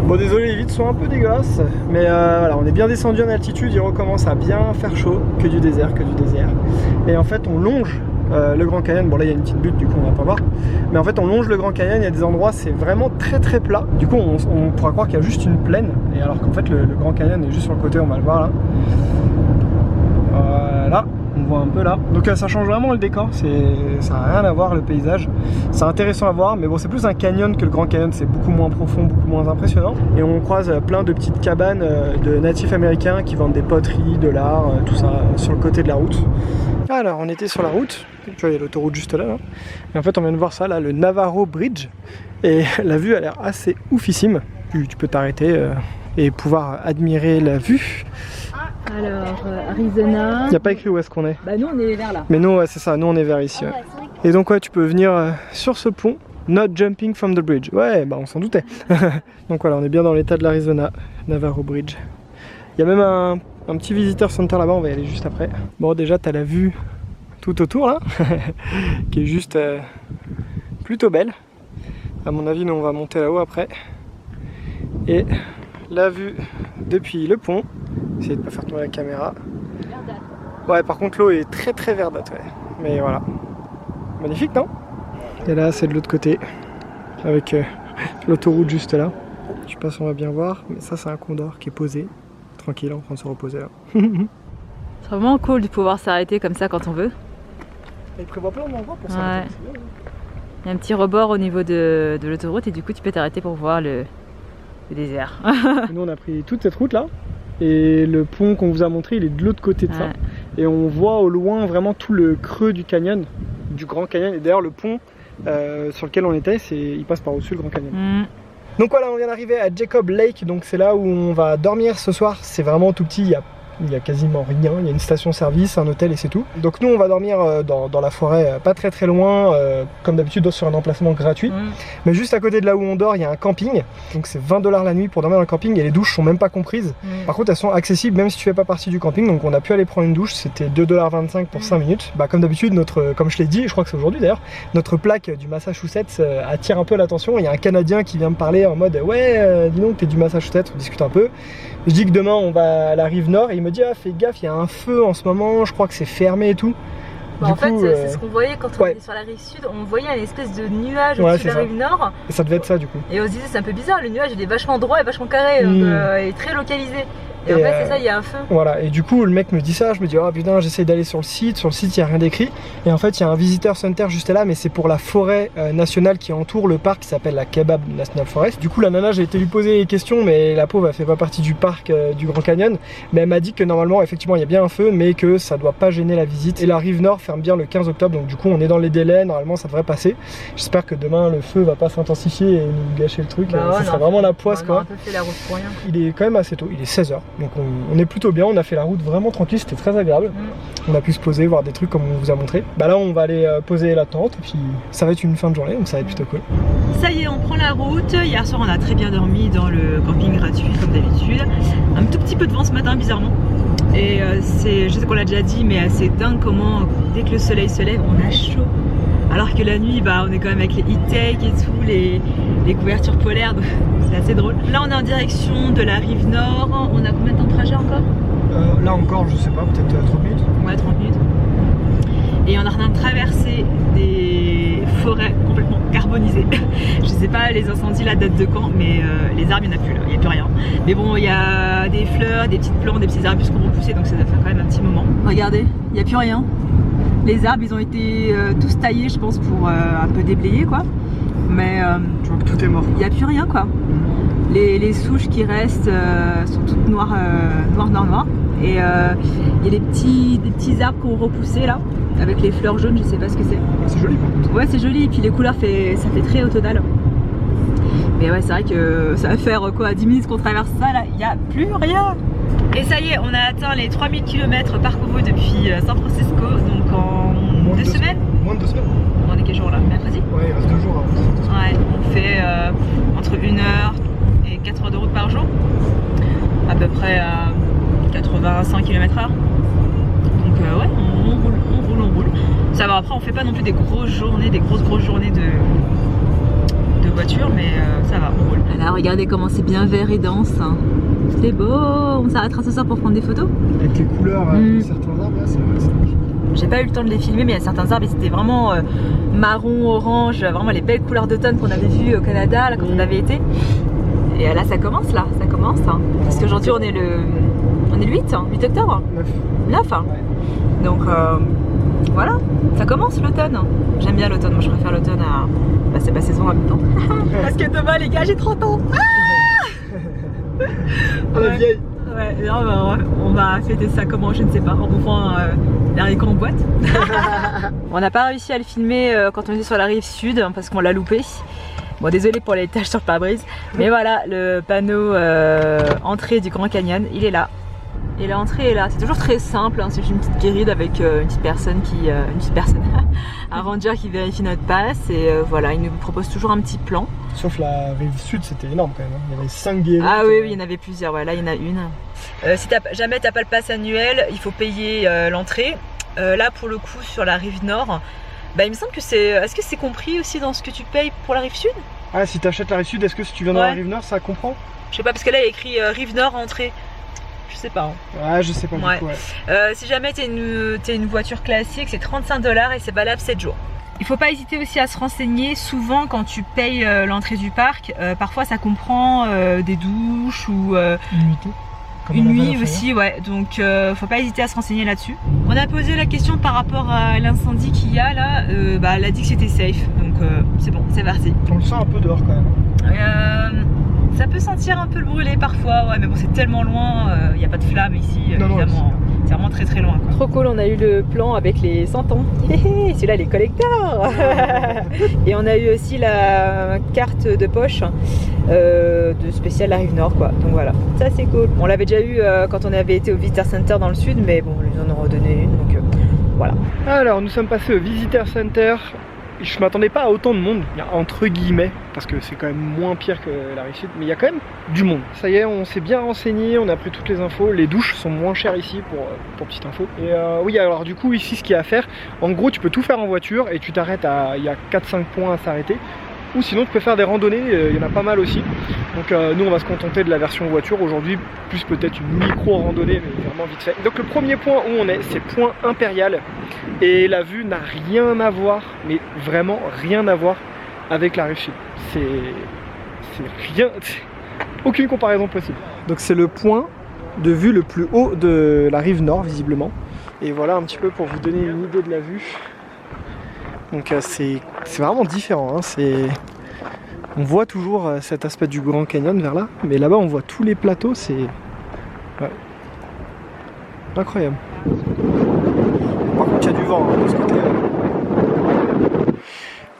Bon désolé, les vitres sont un peu dégueulasses, mais voilà, on est bien descendu en altitude, il recommence à bien faire chaud, que du désert. Et en fait on longe le Grand Canyon, bon là il y a une petite butte du coup on va pas voir, mais en fait on longe le Grand Canyon, il y a des endroits c'est vraiment très plat, du coup on pourra croire qu'il y a juste une plaine, et alors qu'en fait le Grand Canyon est juste sur le côté, on va le voir là. Voilà, on voit un peu là, donc ça change vraiment le décor, ça n'a rien à voir le paysage, c'est intéressant à voir, mais bon c'est plus un canyon que le Grand Canyon, c'est beaucoup moins profond, beaucoup moins impressionnant, et on croise plein de petites cabanes de natifs américains qui vendent des poteries, de l'art, tout ça sur le côté de la route. Alors on était sur la route, tu vois il y a l'autoroute juste là, et en fait on vient de voir ça là, le Navarro Bridge, et la vue a l'air assez oufissime, tu peux t'arrêter et pouvoir admirer la vue. Alors, Arizona. Il n'y a pas écrit où est-ce qu'on est. Bah nous on est vers là. Mais nous ouais, c'est ça, nous on est vers ici. Ouais. Et donc ouais, tu peux venir sur ce pont, not jumping from the bridge. Ouais, bah on s'en doutait. Donc voilà, on est bien dans l'état de l'Arizona, Navarro Bridge. Il y a même un petit visiteur center là-bas, on va y aller juste après. Bon déjà t'as la vue tout autour là, qui est juste plutôt belle. À mon avis nous on va monter là-haut après. Et la vue depuis le pont, essayez de pas faire tomber la caméra. Verdâtre. Ouais par contre l'eau est très verdâtre, ouais. Mais voilà. Magnifique non? Et là c'est de l'autre côté, avec l'autoroute juste là. Je sais pas si on va bien voir, mais ça c'est un condor qui est posé, tranquille en train de se reposer là. C'est vraiment cool de pouvoir s'arrêter comme ça quand on veut. Il prévoit plein d'endroits pour ça. Ouais. Il y a un petit rebord au niveau de l'autoroute et du coup tu peux t'arrêter pour voir le désert. Nous on a pris toute cette route là, et le pont qu'on vous a montré il est de l'autre côté de ça. Et on voit au loin vraiment tout le creux du canyon, du Grand Canyon. Et d'ailleurs le pont sur lequel on était, il passe par au-dessus le Grand Canyon. Donc voilà, on vient d'arriver à Jacob Lake, donc c'est là où on va dormir ce soir. C'est vraiment tout petit, il y a quasiment rien, il y a une station-service, un hôtel et c'est tout. Donc nous on va dormir dans la forêt, pas très loin, comme d'habitude sur un emplacement gratuit. Mais juste à côté de là où on dort, il y a un camping. Donc c'est 20 $ la nuit pour dormir dans le camping et les douches sont même pas comprises. Par contre elles sont accessibles même si tu fais pas partie du camping. Donc on a pu aller prendre une douche, c'était 2,25 $ pour 5 minutes. Bah comme d'habitude, comme je l'ai dit, je crois que c'est aujourd'hui d'ailleurs, notre plaque du Massachusetts attire un peu l'attention. Il y a un Canadien qui vient me parler en mode ouais dis donc t'es du Massachusetts, on discute un peu. Je dis que demain on va à la rive nord et il me dit ah fais gaffe, il y a un feu en ce moment, je crois que c'est fermé et tout. Bah en fait c'est ce qu'on voyait quand on était sur la rive sud, on voyait une espèce de nuage au-dessus de la rive nord. Et ça devait être ça du coup. Et on se disait c'est un peu bizarre, le nuage il est vachement droit et vachement carré, donc il est très localisé. Et en fait c'est ça, il y a un feu. Voilà, et du coup le mec me dit ça, je me dis oh putain j'essaye d'aller sur le site il n'y a rien d'écrit. Et en fait il y a un visiteur center juste là, mais c'est pour la forêt nationale qui entoure le parc qui s'appelle la Kaibab National Forest. Du coup la nana j'ai été lui poser des questions, mais la pauvre elle fait pas partie du parc du Grand Canyon. Mais elle m'a dit que normalement effectivement il y a bien un feu, mais que ça doit pas gêner la visite. Et la rive nord ferme bien le 15 octobre, donc du coup on est dans les délais, normalement ça devrait passer. J'espère que demain le feu va pas s'intensifier et nous gâcher le truc, ça sera vraiment la poisse quoi. On a un peu fait la route pour rien. Il est quand même assez tôt, il est 16 h. Donc on est plutôt bien, on a fait la route vraiment tranquille, c'était très agréable. On a pu se poser, voir des trucs comme on vous a montré. Bah là on va aller poser la tente et puis ça va être une fin de journée, donc ça va être plutôt cool. Ça y est, on prend la route. Hier soir on a très bien dormi dans le camping gratuit comme d'habitude. Un tout petit peu de vent ce matin bizarrement. Et je sais qu'on l'a déjà dit, mais c'est dingue comment dès que le soleil se lève on a chaud. Alors que la nuit, bah, on est quand même avec les heat-tech et tout, les couvertures polaires, donc c'est assez drôle. Là on est en direction de la rive nord. On a combien de temps de trajet encore? Là encore, je sais pas, peut-être 30 minutes. Ouais, 30 minutes. Et on est en train de traverser des forêts complètement carbonisées. Je sais pas les incendies là datent de quand, mais les arbres il n'y en a plus là, il n'y a plus rien. Mais bon, il y a des fleurs, des petites plantes, des petits arbustes qui ont repoussé, donc ça doit faire quand même un petit moment. Regardez, il n'y a plus rien. Les arbres ils ont été tous taillés je pense pour un peu déblayer quoi. Mais je vois que tout est mort. Il n'y a plus rien quoi. Les souches qui restent sont toutes noires. Et il y a des petits arbres qui ont repoussé là, avec les fleurs jaunes, je sais pas ce que c'est. C'est joli par contre. Ouais c'est joli, et puis les couleurs ça fait très automnal. Mais ouais c'est vrai que ça va faire quoi 10 minutes qu'on traverse ça là, il n'y a plus rien. Et ça y est, on a atteint les 3000 km parcourus depuis San Francisco, donc en deux semaines. Moins de 2 semaines. On est quel jour là? Mercredi? Ouais, il reste 2 jours. Ouais, on fait entre 1 heure et 4 heures de route par jour, à peu près à 85 km/h. Donc ouais, on roule. Ça va, après on fait pas non plus des grosses journées de voiture, mais ça va, on roule. Là, regardez comment c'est bien vert et dense. C'est beau, on s'arrêtera ce soir pour prendre des photos. Avec les couleurs de certains arbres, là, c'est vrai. J'ai pas eu le temps de les filmer, mais il y a certains arbres, c'était vraiment marron, orange, vraiment les belles couleurs d'automne qu'on avait vues au Canada là, quand on avait été. Et là, ça commence là, ça commence. Hein. Parce qu'aujourd'hui, on est le 8 octobre 9. Ouais. Donc voilà, ça commence l'automne. J'aime bien l'automne, moi je préfère l'automne à... Bah, c'est pas saison en même temps. Parce que demain, les gars, j'ai 30 ans. On est vieille. Ouais, non, bah, on va fêter ça comment, je ne sais pas, en bouffant dernier con en boîte. On n'a pas réussi à le filmer quand on était sur la rive sud parce qu'on l'a loupé. Bon, désolé pour les taches sur le pare-brise, mais voilà, le panneau entrée du Grand Canyon, il est là. Et l'entrée est là, c'est toujours très simple, hein. C'est juste une petite guéride avec une petite personne, un ranger qui vérifie notre passe et voilà, il nous propose toujours un petit plan. Sauf la rive sud, c'était énorme quand même, hein. Il y avait 5 guérides. Ah oui, il y en avait plusieurs, ouais, là il y en a une. Si jamais t'as pas le pass annuel, il faut payer l'entrée. Là pour le coup, sur la rive nord, bah, il me semble que c'est... Est-ce que c'est compris aussi dans ce que tu payes pour la rive sud? Ah, si t'achètes la rive sud, est-ce que si tu viens dans la rive nord, ça comprend? Je sais pas, parce que là il y a écrit rive nord entrée. Je sais pas. Hein. Ouais, je sais pas du coup, ouais. Si jamais t'es une voiture classique, c'est 35 $ et c'est valable 7 jours. Il faut pas hésiter aussi à se renseigner. Souvent quand tu payes l'entrée du parc, parfois ça comprend des douches ou une nuit aussi, ouais. Donc faut pas hésiter à se renseigner là-dessus. On a posé la question par rapport à l'incendie qu'il y a là. Bah, elle a dit que c'était safe, donc c'est bon, c'est parti. On le sent un peu dehors quand même. Ça peut sentir un peu le brûler parfois, ouais, mais bon, c'est tellement loin, il n'y a pas de flamme ici, évidemment. C'est vraiment très très loin, quoi. Trop cool, on a eu le plan avec les 100 ans. Celui-là, les collecteurs. Et on a eu aussi la carte de poche de spécial la rive nord, quoi. Donc voilà, ça c'est cool. On l'avait déjà eu quand on avait été au Visitor Center dans le sud, mais bon, ils en ont redonné une, donc voilà. Alors, nous sommes passés au Visitor Center. Je m'attendais pas à autant de monde, entre guillemets, parce que c'est quand même moins pire que la rive sud, mais il y a quand même du monde. Ça y est, on s'est bien renseigné, on a pris toutes les infos. Les douches sont moins chères ici pour petite info. Et oui, alors du coup ici ce qu'il y a à faire, en gros tu peux tout faire en voiture et tu t'arrêtes il y a 4-5 points à s'arrêter. Ou sinon tu peux faire des randonnées, il y en a pas mal aussi. Donc nous on va se contenter de la version voiture aujourd'hui, plus peut-être une micro randonnée, mais vraiment vite fait. Donc le premier point où on est, c'est Point Impérial. Et la vue n'a rien à voir, mais vraiment rien à voir avec la rive sud. C'est rien, aucune comparaison possible. Donc c'est le point de vue le plus haut de la rive nord visiblement. Et voilà un petit peu pour vous donner une idée de la vue. Donc c'est vraiment différent, hein. On voit toujours cet aspect du Grand Canyon vers là, mais là-bas on voit tous les plateaux, c'est incroyable. Par contre il y a du vent hein, de ce côté-là.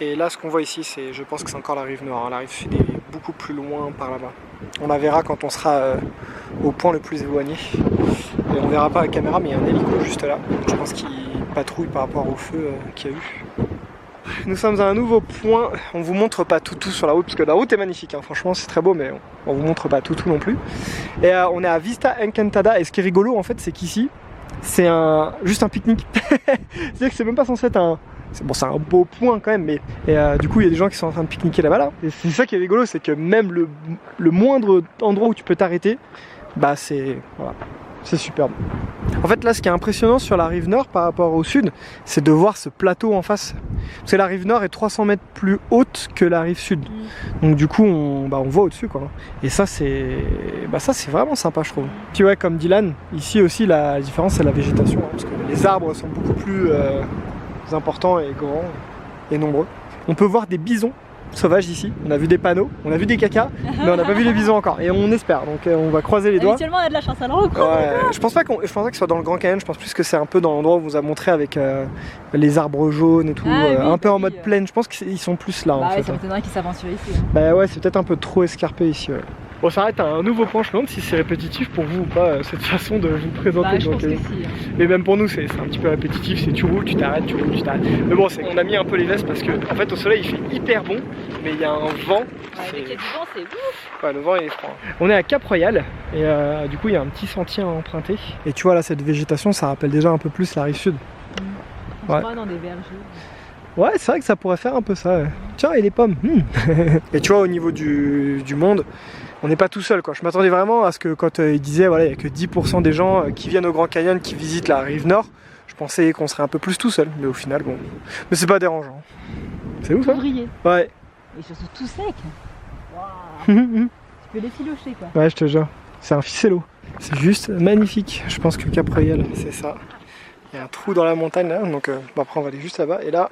Et là ce qu'on voit ici, je pense que c'est encore la rive nord, hein. La rive sud est beaucoup plus loin par là-bas. On la verra quand on sera au point le plus éloigné. Et on verra pas la caméra, mais il y a un hélico juste là. Je pense qu'il patrouille par rapport au feu qu'il y a eu. Nous sommes à un nouveau point, on vous montre pas tout sur la route, parce que la route est magnifique, hein. Franchement c'est très beau, mais on vous montre pas tout non plus. Et on est à Vista Encantada, et ce qui est rigolo en fait, c'est qu'ici, c'est juste un pique-nique. C'est-à-dire que c'est même pas censé être c'est un beau point quand même, mais du coup il y a des gens qui sont en train de pique-niquer là-bas là. Et c'est ça qui est rigolo, c'est que même le moindre endroit où tu peux t'arrêter, bah c'est superbe. En fait là ce qui est impressionnant sur la rive nord par rapport au sud, c'est de voir ce plateau en face. Parce que la rive nord est 300 mètres plus haute que la rive sud. Donc du coup on voit au-dessus quoi. Et ça c'est vraiment sympa je trouve. Puis ouais, comme Dylan, ici aussi la différence c'est la végétation, hein, parce que les arbres sont beaucoup plus importants et grands et nombreux. On peut voir des bisons sauvages ici, on a vu des panneaux, on a vu des cacas, mais on n'a pas vu les bisons encore, et on espère, donc on va croiser les doigts. Habituellement on a de la chance, alors on croise. Ouais, je pense pas que ce soit dans le Grand Canyon, je pense plus que c'est un peu dans l'endroit où on vous a montré avec les arbres jaunes et tout, un peu en mode plaine, je pense qu'ils sont plus là en fait. Ça m'étonnerait qu'ils s'aventurent ici. Bah ouais, c'est peut-être un peu trop escarpé ici, ouais. On s'arrête à un nouveau point, je me demande si c'est répétitif pour vous ou pas, cette façon de vous présenter le Grand Canyon. Mais même pour nous c'est un petit peu répétitif, c'est tu roules, tu t'arrêtes, tu roules, tu t'arrêtes. Mais bon, on a mis un peu les vestes parce que en fait au soleil il fait hyper bon, mais il y a un vent. Ouais, dès qu'il y a du vent c'est ouf. Ouais, le vent il est froid. On est à Cap Royal et du coup il y a un petit sentier à emprunter. Et tu vois là cette végétation, ça rappelle déjà un peu plus la rive sud. On se croit dans des vergers. Ouais, c'est vrai que ça pourrait faire un peu ça. Ouais. Tiens, et les pommes. Et tu vois, au niveau du monde, on n'est pas tout seul, quoi. Je m'attendais vraiment à ce que quand il disait, voilà, il n'y a que 10% des gens qui viennent au Grand Canyon, qui visitent la rive nord, je pensais qu'on serait un peu plus tout seul. Mais au final, bon. Mais c'est pas dérangeant. C'est ouf, hein? Ouais. Et surtout tout sec. Wow. Tu peux les filocher, quoi. Ouais, je te jure. C'est un ficello. C'est juste magnifique. Je pense que Cap Royal, c'est ça. Il y a un trou dans la montagne là, donc bon, après on va aller juste là-bas. Et là,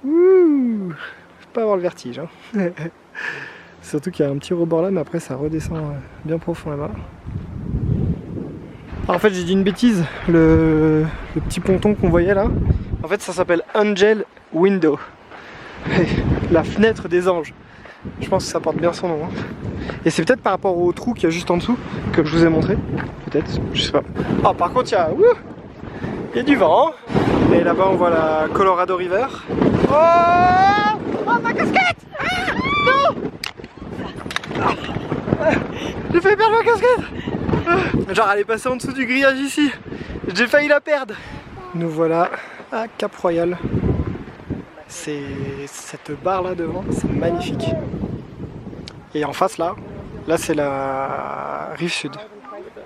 ouh, faut pas avoir le vertige. Hein. Surtout qu'il y a un petit rebord là, mais après ça redescend bien profond là-bas. En fait, j'ai dit une bêtise. Le petit ponton qu'on voyait là, en fait, ça s'appelle Angel Window. La fenêtre des anges. Je pense que ça porte bien son nom. Hein. Et c'est peut-être par rapport au trou qu'il y a juste en dessous que je vous ai montré. Peut-être, je sais pas. Ah, par contre, il y a du vent. Et là-bas, on voit la Colorado River. Oh, ma casquette! Non! J'ai failli perdre ma casquette! Genre, elle est passée en dessous du grillage ici. J'ai failli la perdre. Nous voilà à Cap Royal. C'est cette barre là devant, c'est magnifique. Et en face là c'est la rive sud,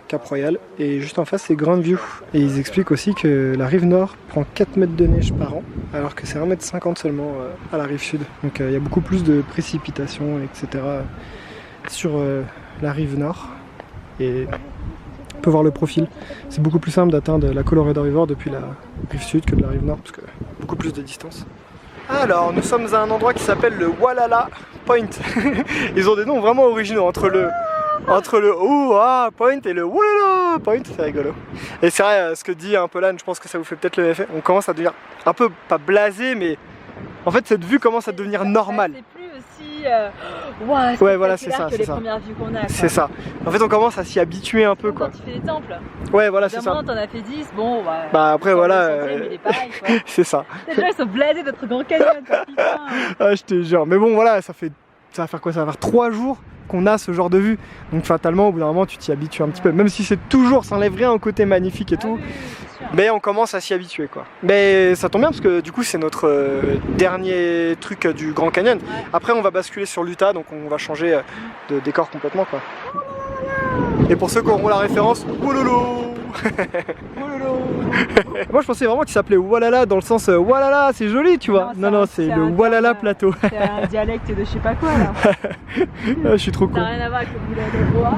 Cap Royal. Et juste en face c'est Grandview. Et ils expliquent aussi que la rive nord prend 4 mètres de neige par an, alors que c'est 1,50 m seulement à la rive sud. Donc il y a beaucoup plus de précipitations, etc. sur la rive nord. Et on peut voir le profil. C'est beaucoup plus simple d'atteindre la Colorado River depuis la rive sud que de la rive nord, parce que beaucoup plus de distance. Alors, nous sommes à un endroit qui s'appelle le Walala Point. Ils ont des noms vraiment originaux entre le Point et le Walala Point, c'est rigolo. Et c'est vrai, ce que dit un peu Lan, je pense que ça vous fait peut-être le effet. On commence à devenir un peu, pas blasé, mais en fait cette vue commence à devenir normale. C'est plus aussi wow, ouais, voilà, c'est ça, que les premières vues qu'on a. C'est ça. En fait, on commence à s'y habituer un peu, quoi. Quand tu fais les temples. Ouais, voilà, c'est ça. T'en as fait 10, bon, bah après, voilà. C'est ça. Les gens, ils sont blasés d'être Grand Canyon, quoi, putain. Ah, je te jure. Mais bon, voilà, ça va faire quoi? Ça va faire 3 jours qu'on a ce genre de vue. Donc, fatalement, au bout d'un moment, tu t'y habitues un petit peu. Même si c'est toujours, ça enlève rien au côté magnifique et tout. Oui, mais on commence à s'y habituer, quoi. Mais ça tombe bien parce que du coup, c'est notre dernier truc du Grand Canyon. Ouais. Après, on va basculer sur l'Utah, donc on va changer de décor complètement, quoi. Et pour ceux qui auront la référence, Wololo. Moi je pensais vraiment qu'il s'appelait Walala dans le sens Walala, c'est joli, tu vois. Non, c'est le Walala plateau. C'est un dialecte de je sais pas quoi là. Je suis trop con. Ça n'a rien à voir avec le boulot de roi.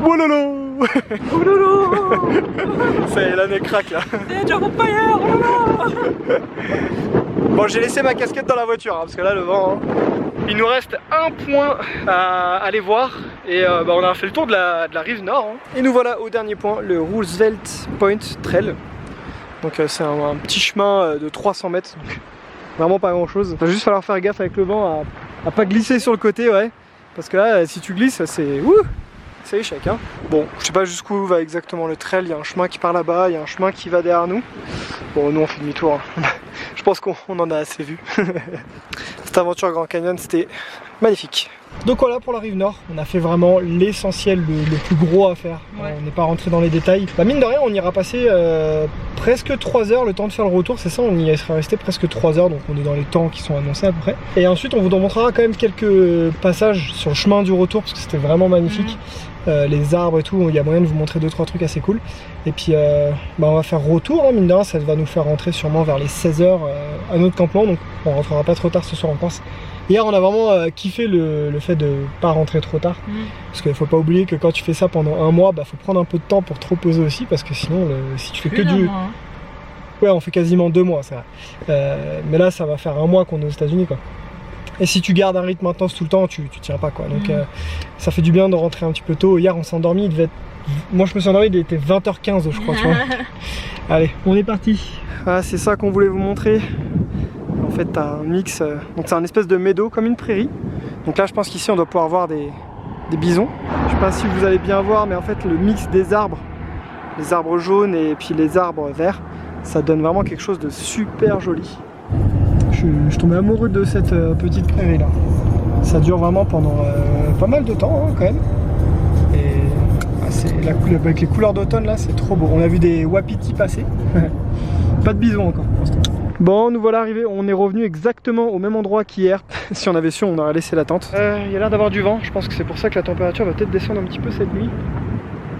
Wololo. C'est l'année craque là. C'est John Empire. Bon, j'ai laissé ma casquette dans la voiture, hein, parce que là le vent... Hein. Il nous reste un point à aller voir et on a fait le tour de la rive nord. Hein. Et nous voilà au dernier point, le Roosevelt Point Trail. Donc c'est un petit chemin de 300 mètres, donc vraiment pas grand chose. Il va juste falloir faire gaffe avec le vent à pas glisser sur le côté, ouais. Parce que là, si tu glisses, c'est échec. Hein. Bon, je sais pas jusqu'où va exactement le trail, il y a un chemin qui part là-bas, il y a un chemin qui va derrière nous. Bon, nous on fait demi-tour, hein. Je pense qu'on en a assez vu. Cette aventure Grand Canyon, c'était magnifique. Donc voilà pour la rive nord, on a fait vraiment l'essentiel, le plus gros à faire. Ouais. On n'est pas rentré dans les détails. Bah, mine de rien, on ira passer presque 3 heures le temps de faire le retour, c'est ça, on y sera resté presque 3 heures, donc on est dans les temps qui sont annoncés à peu près. Et ensuite, on vous montrera quand même quelques passages sur le chemin du retour, parce que c'était vraiment magnifique. Les arbres et tout, il y a moyen de vous montrer 2-3 trucs assez cool. Et puis on va faire retour, hein, mine de rien, ça va nous faire rentrer sûrement vers les 16h à notre campement, donc on rentrera pas trop tard ce soir en pense. Hier on a vraiment kiffé le fait de pas rentrer trop tard, parce qu'il faut pas oublier que quand tu fais ça pendant un mois, faut prendre un peu de temps pour te reposer aussi, parce que sinon si tu fais que du... Ouais, on fait quasiment 2 mois, c'est vrai. Mais là ça va faire un mois qu'on est aux États-Unis, quoi. Et si tu gardes un rythme intense tout le temps, tu tiens pas, quoi. Donc ça fait du bien de rentrer un petit peu tôt. Hier on s'est endormi, il devait être... Moi je me suis endormi, il était 20h15 je crois, tu vois. Allez, on est parti. Ah, c'est ça qu'on voulait vous montrer. En fait t'as un mix, donc c'est un espèce de meadow comme une prairie. Donc là je pense qu'ici on doit pouvoir voir des bisons. Je sais pas si vous allez bien voir, mais en fait le mix des arbres, les arbres jaunes et puis les arbres verts, ça donne vraiment quelque chose de super joli. Je suis tombé amoureux de cette petite prairie là. Ça dure vraiment pendant pas mal de temps, hein, quand même. Et avec les couleurs d'automne là, c'est trop beau. On a vu des wapitis passer. Pas de bisons encore pour l'instant. Bon, nous voilà arrivés, on est revenu exactement au même endroit qu'hier. Si on avait su, on aurait laissé la tente. Il y a l'air d'avoir du vent, je pense que c'est pour ça que la température va peut-être descendre un petit peu cette nuit.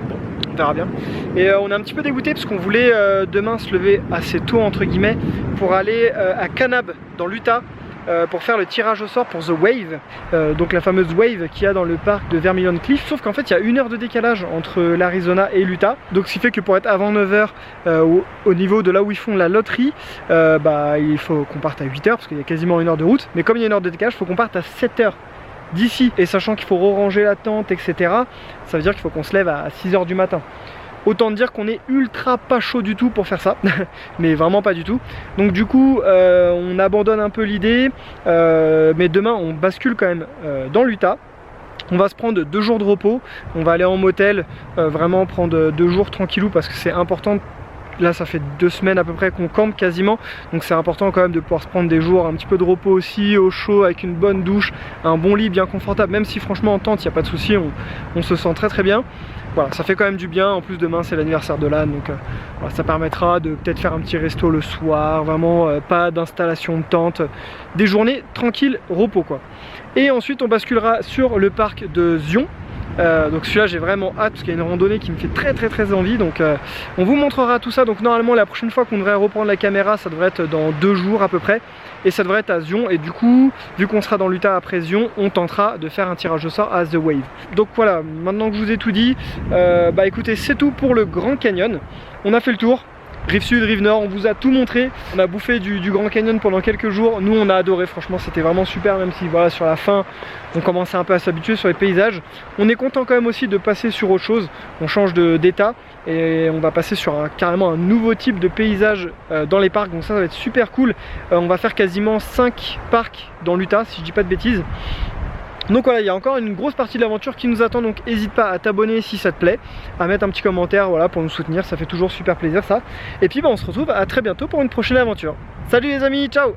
Bon, on verra bien. Et on est un petit peu dégoûté parce qu'on voulait demain se lever assez tôt entre guillemets pour aller à Kanab dans l'Utah. Pour faire le tirage au sort pour The Wave, donc la fameuse Wave qu'il y a dans le parc de Vermilion Cliff, sauf qu'en fait il y a 1 heure de décalage entre l'Arizona et l'Utah, donc ce qui fait que pour être avant 9 h au niveau de là où ils font la loterie, il faut qu'on parte à 8 h parce qu'il y a quasiment 1 heure de route, mais comme il y a 1 heure de décalage, il faut qu'on parte à 7 h d'ici, et sachant qu'il faut re-ranger la tente, etc., ça veut dire qu'il faut qu'on se lève à 6 h du matin. Autant dire qu'on est ultra pas chaud du tout pour faire ça, mais vraiment pas du tout. Donc du coup, on abandonne un peu l'idée, mais demain on bascule quand même dans l'Utah. On va se prendre 2 jours de repos, on va aller en motel, vraiment prendre 2 jours tranquillou parce que c'est important. Là ça fait 2 semaines à peu près qu'on campe quasiment, donc c'est important quand même de pouvoir se prendre des jours un petit peu de repos aussi, au chaud, avec une bonne douche, un bon lit bien confortable, même si franchement en tente il n'y a pas de souci, on se sent très très bien. Voilà, ça fait quand même du bien. En plus demain c'est l'anniversaire de l'âne, donc voilà, ça permettra de peut-être faire un petit resto le soir, vraiment pas d'installation de tente, des journées tranquilles, repos quoi. Et ensuite on basculera sur le parc de Zion. Donc celui-là j'ai vraiment hâte parce qu'il y a une randonnée qui me fait très envie, donc on vous montrera tout ça. Donc normalement la prochaine fois qu'on devrait reprendre la caméra, ça devrait être dans 2 jours à peu près, et ça devrait être à Zion, et du coup vu qu'on sera dans l'Utah après Zion, on tentera de faire un tirage au sort à The Wave. Donc voilà, maintenant que je vous ai tout dit, écoutez, c'est tout pour le Grand Canyon. On a fait le tour. Rive sud, rive nord, on vous a tout montré. On a bouffé du Grand Canyon pendant quelques jours. Nous on a adoré, franchement c'était vraiment super, même si voilà, sur la fin on commençait un peu à s'habituer sur les paysages. On est content quand même aussi de passer sur autre chose. On change d'état et on va passer sur carrément un nouveau type de paysage dans les parcs. Donc ça va être super cool. On va faire quasiment 5 parcs dans l'Utah si je dis pas de bêtises. Donc voilà, il y a encore une grosse partie de l'aventure qui nous attend, donc n'hésite pas à t'abonner si ça te plaît, à mettre un petit commentaire voilà, pour nous soutenir, ça fait toujours super plaisir ça. Et puis on se retrouve à très bientôt pour une prochaine aventure. Salut les amis, ciao!